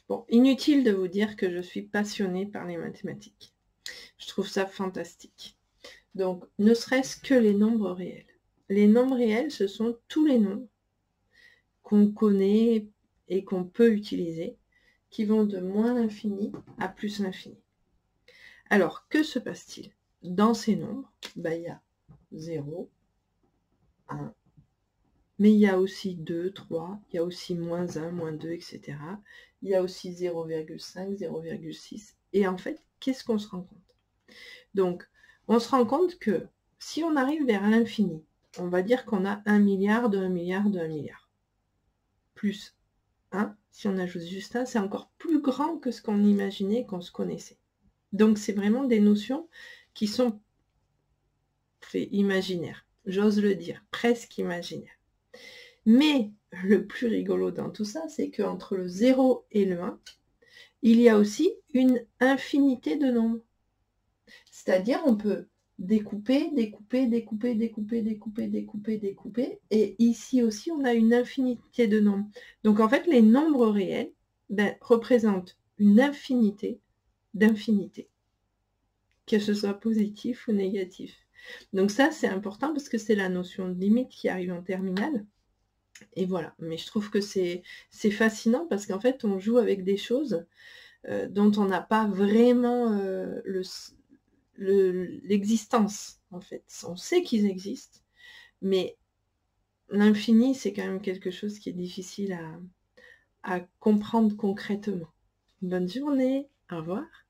Bon, inutile de vous dire que je suis passionnée par les mathématiques. Je trouve ça fantastique. Donc, ne serait-ce que les nombres réels. Les nombres réels, ce sont tous les nombres qu'on connaît et qu'on peut utiliser, qui vont de moins l'infini à plus l'infini. Alors, que se passe-t-il? Dans ces nombres, il y a 0, 1, mais il y a aussi 2, 3, il y a aussi moins 1, moins 2, etc. Il y a aussi 0,5, 0,6. Et en fait, qu'est-ce qu'on se rend compte? Donc, on se rend compte que si on arrive vers l'infini, on va dire qu'on a 1 milliard de 1 milliard de 1 milliard. Plus 1, si on ajoute juste 1, c'est encore plus grand que ce qu'on imaginait, qu'on se connaissait. Donc, c'est vraiment des notions qui sont imaginaires. J'ose le dire, presque imaginaires. Mais le plus rigolo dans tout ça, c'est qu'entre le 0 et le 1, il y a aussi une infinité de nombres. C'est-à-dire, on peut découper, découper, découper, découper, découper, découper, découper. Et ici aussi, on a une infinité de nombres. Donc, en fait, les nombres réels représentent une infinité d'infinités, que ce soit positif ou négatif. Donc ça, c'est important parce que c'est la notion de limite qui arrive en terminale. Et voilà, mais je trouve que c'est fascinant parce qu'en fait, on joue avec des choses dont on n'a pas vraiment l'existence, en fait. On sait qu'ils existent, mais l'infini, c'est quand même quelque chose qui est difficile à comprendre concrètement. Bonne journée, au revoir.